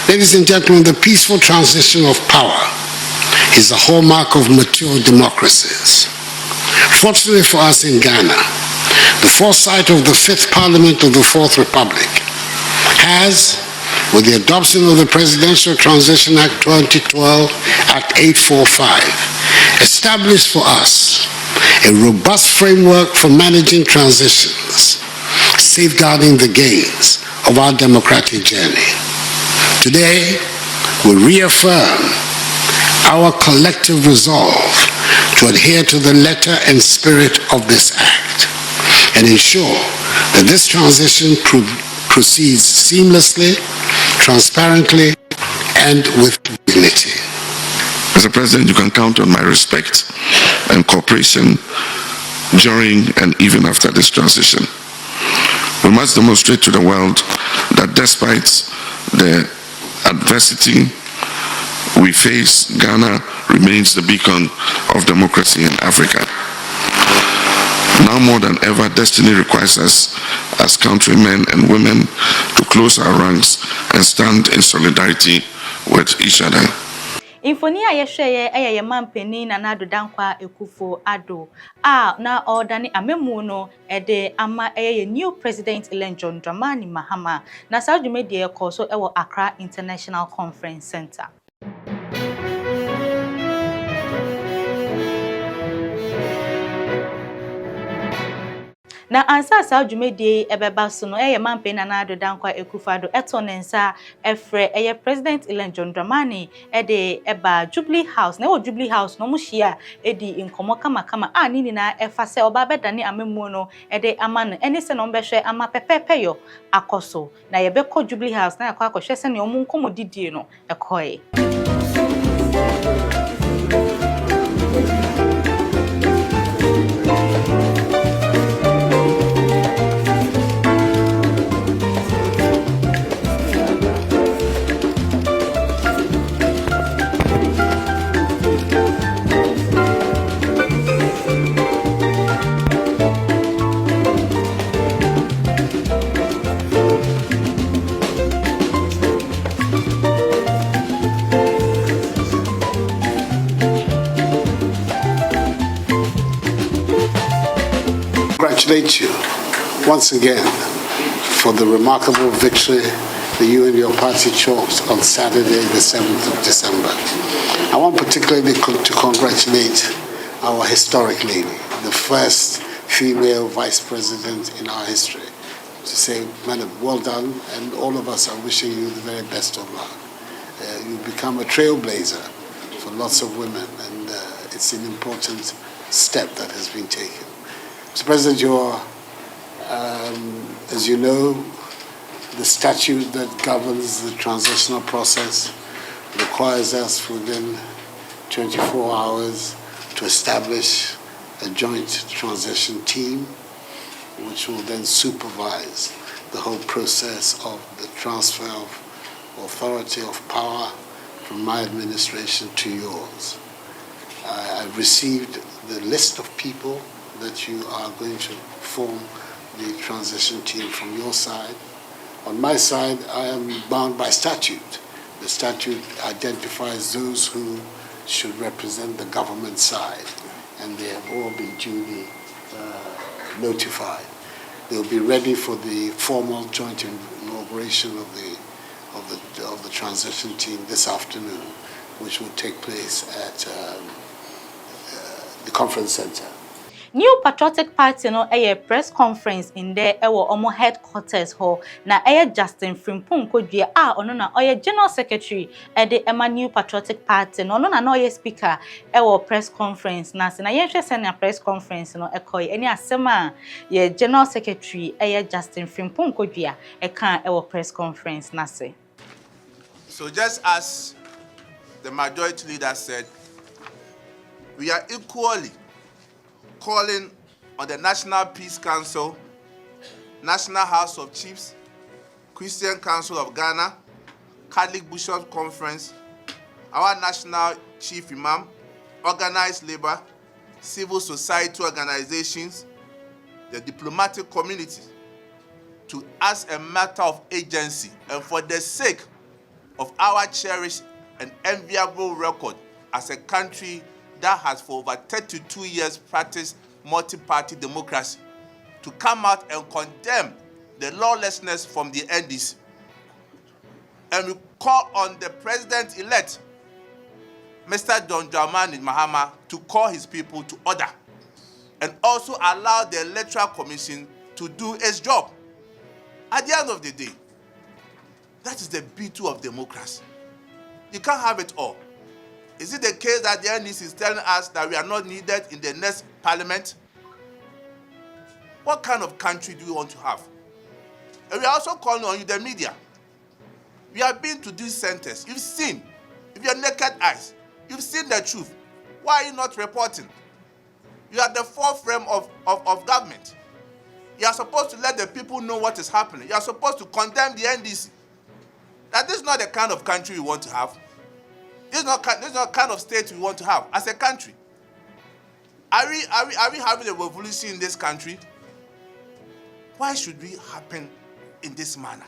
Ladies and gentlemen, the peaceful transition of power is a hallmark of mature democracies. Fortunately for us in Ghana, the foresight of the Fifth Parliament of the Fourth Republic has, with the adoption of the Presidential Transition Act 2012, Act 845, established for us a robust framework for managing transitions, safeguarding the gains of our democratic journey. Today, we reaffirm our collective resolve to adhere to the letter and spirit of this act and ensure that this transition proceeds seamlessly, transparently, and with dignity. Mr. President, you can count on my respect and cooperation during and even after this transition. We must demonstrate to the world that despite the adversity we face, Ghana remains the beacon of democracy in Africa. Now more than ever, destiny requires us as countrymen and women to close our ranks and stand in solidarity with each other. Infoni a yehweye eye mampeni na nado dankwa ekufo ado na ordani amemu no ede ama eye new president John Dramani Mahama na sajume de ekoso ewo Accra International Conference Center. Na ansa sa dwumedie ebeba so no eye mampe na nado dankwa ekufado etonensa efre eye president John Dramani ede eba Jubilee House na wo Jubilee House no muhia edi inkomo kama nini na efa se oba bedane amemu no ede ama no ene se no mbehwe ama pepepeyo akoso na yebekọ Jubilee House na yakọ akohwe se ne omu nkomo didie no ekoye. Congratulate you once again for the remarkable victory that you and your party chalked on Saturday, the 7th of December. I want particularly to congratulate our historic lady, the first female vice president in our history, to say, madam, well done, and all of us are wishing you the very best of luck. You've become a trailblazer for lots of women, and it's an important step that has been taken. Mr. President, as you know, the statute that governs the transitional process requires us within 24 hours to establish a joint transition team, which will then supervise the whole process of the transfer of authority of power from my administration to yours. I've received the list of people that you are going to form the transition team from your side. On my side, I am bound by statute. The statute identifies those who should represent the government side, and they have all been duly notified. They'll be ready for the formal joint inauguration of the transition team this afternoon, which will take place at the conference center. New Patriotic Party no press conference in there ewo omo headquarters ho na Justin Frimpong Kodua ono na General Secretary the New Patriotic Party no na speaker ewo press conference na se na yenhwe se na press conference no ekoy eni asema ye General Secretary Justin Frimpong Kodua kan ewo press conference na se. So just as the majority leader said, we are equally calling on the National Peace Council, National House of Chiefs, Christian Council of Ghana, Catholic Bishops Conference, our National Chief Imam, organized labor, civil society organizations, the diplomatic community, to as a matter of agency and for the sake of our cherished and enviable record as a country that has for over 32 years practiced multi-party democracy to come out and condemn the lawlessness from the NDC. And we call on the president-elect, Mr. John Dramani Mahama, to call his people to order and also allow the Electoral Commission to do its job. At the end of the day, that is the beauty of democracy. You can't have it all. Is it the case that the NDC is telling us that we are not needed in the next parliament? What kind of country do we want to have? And we are also calling on you, the media. We have been to these centers. You've seen, with your naked eyes, you've seen the truth. Why are you not reporting? You are the forefront of government. You are supposed to let the people know what is happening. You are supposed to condemn the NDC. That this is not the kind of country we want to have. This is not the kind of state we want to have as a country. Are we having a revolution in this country? Why should we happen in this manner?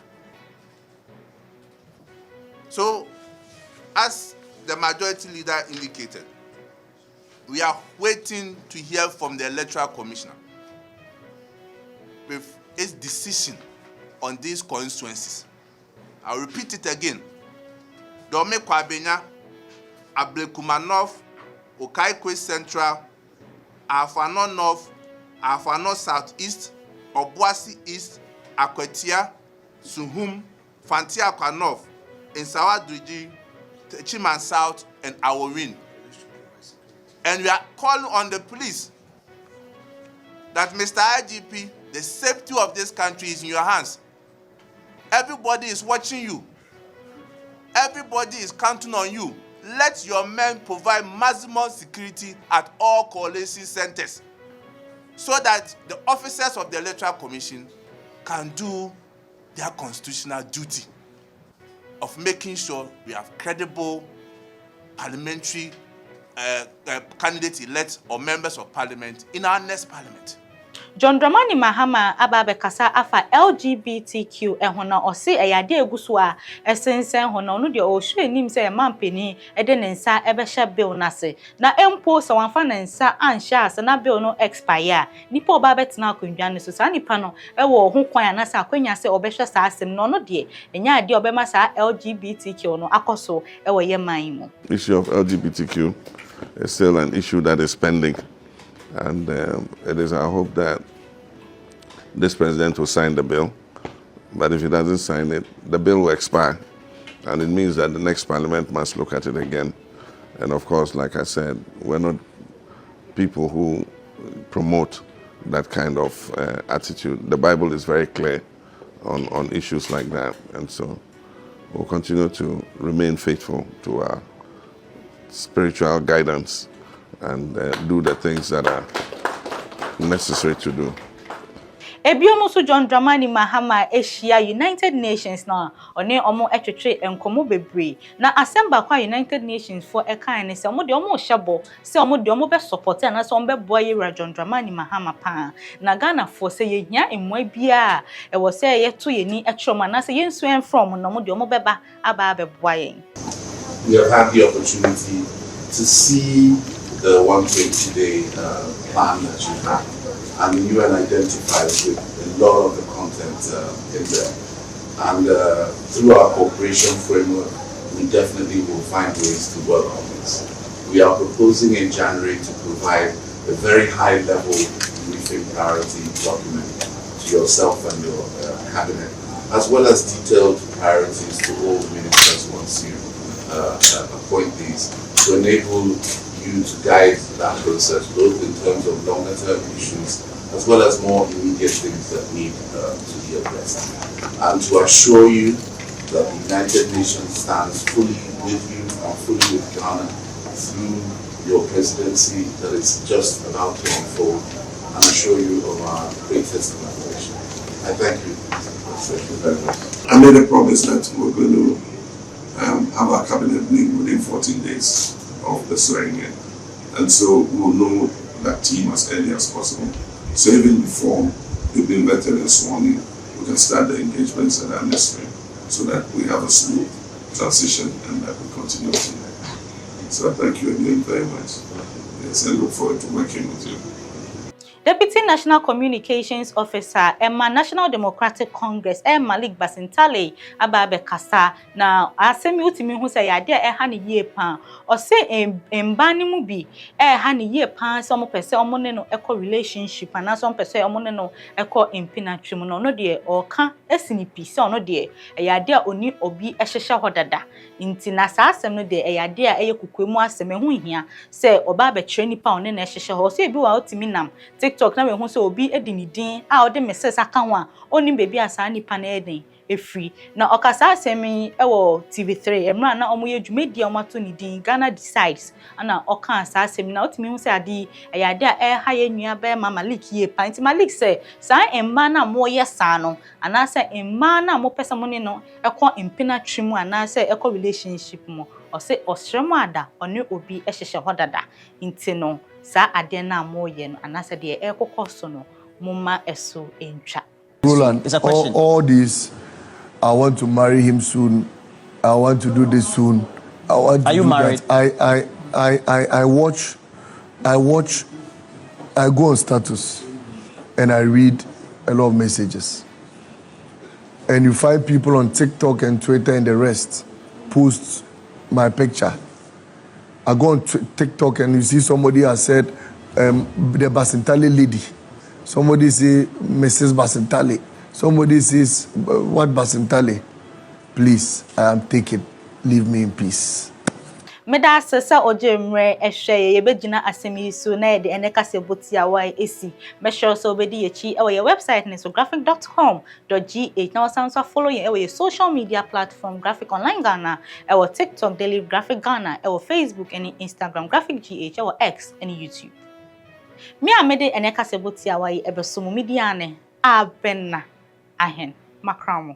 So, as the majority leader indicated, we are waiting to hear from the Electoral Commissioner with its decision on these constituencies. I'll repeat it again. Dome Kwabenya, Ablekuma North, Okaikwe Central, Afano North, Afano Southeast, Obuasi East, Akwetia, Suhum, Fantiakwa North, Insawa Duji, Chiman South, and Aworin. And we are calling on the police that Mr. IGP, the safety of this country is in your hands. Everybody is watching you. Everybody is counting on you. Let your men provide maximum security at all coalition centers so that the officers of the Electoral Commission can do their constitutional duty of making sure we have credible parliamentary candidate-elect or members of parliament in our next parliament. John Dramani Mahama ababe kasa afa LGBTQ ehona osi eyade eguso a esensen hona no de ohwe enim se mampeni ede ne nsa ebehye bill nase na empo so wanfa ne nsa ansha ase na bill no expire nipa oba betena akondwa ne so sa nipa no ewo ho kwan anase akwanya se obehwe sa asem no no de enya ade obema sa LGBTQ no akoso ewo ye man mu. Issue of LGBTQ is still an issue that is pending. And it is our hope that this president will sign the bill. But if he doesn't sign it, the bill will expire. And it means that the next parliament must look at it again. And of course, like I said, we're not people who promote that kind of attitude. The Bible is very clear on issues like that. And so we'll continue to remain faithful to our spiritual guidance and do the things that are necessary to do. Ebiomo so John Dramani Mahama Asia United Nations na one omo etwetwe enkomo bebre na assemble kwa United Nations for a kind se omo de omo hyebo se omo de omo be support na se omo be boy John Dramani Mahama pa na Ghana for se yehia emwa bia e wo se yeto yeni etroma na se yensu en from na omo de omo beba aba be boy. We have had the opportunity to see the 120-day plan that you have, and the UN identifies with a lot of the content in there. And through our cooperation framework, we definitely will find ways to work on this. We are proposing in January to provide a very high-level briefing priority document to yourself and your cabinet, as well as detailed priorities to all ministers once you appoint these, to enable you to guide that process, both in terms of longer-term issues as well as more immediate things that need to be addressed. And to assure you that the United Nations stands fully with you and fully with Ghana through your presidency that is just about to unfold, and assure you of our greatest collaboration. I thank you. Thank you very much. I made a promise that we're going to have our cabinet meeting within 14 days of the swearing in. And so we'll know that team as early as possible. So even before they've been vetted and sworn in, we can start the engagements that are necessary so that we have a smooth transition and that will continue from there. So I thank you again very much. Yes, I look forward to working with you. Deputy National Communications Officer Emma National Democratic Congress Malik Basintale ababe kasa na asemi utimi hu se yade ha ne yie pa o se emba ni mu bi ha ne yie pa se omo pese omo ne no eco relationship na so omo pese omo ne no eco impinatwem no no de o ka esini pi se ono de yade a oni obi ehhehye hodada nti na sa asem no de yade a kukwemu asem hu hia se oba be kire nipa one na ehhehye ho se bi wa utimi nam TikTok na we hu so obi edi ni din a ode message aka ho a oni bebi asa nipa na eden efri na okasa asemi ewo TV3 emra na omo ye dwumedi omato ni din Ghana decides ana oka asa asemi na otimi hu se ade ayade a ha ye nua be Malik ye pa nti Malik se sa emma na mo ye sa no ana se emma na mo pesa mo ne no ekọ impina twemu ana se ekọ relationship mo o se osremo ada one obi ehhehye hodada nti no sa ade na moye no anase de ekokoso no mumma eso entwa. Roland, all this, I want to marry him soon. I want to do this soon. I want to Are you married? That. I watch, I go on status and I read a lot of messages. And you find people on TikTok and Twitter and the rest post my picture. I go on TikTok and you see somebody has said, the Basintale lady. Somebody say, Mrs. Basintale. Somebody says, what Basintale? Please, I am taken. Leave me in peace. Meda sesa ojemre ehwe ye begina asemi so na de eneka sebutia wa esi me sure so obedi yechi e your website ne so graphic.com.gh now sound so follow you your social media platform Graphic Online Ghana e TikTok Daily Graphic Ghana e Facebook and Instagram Graphic GH e X and YouTube me amede eneka sebutia wa e beso mu media ne abenna ahen makramo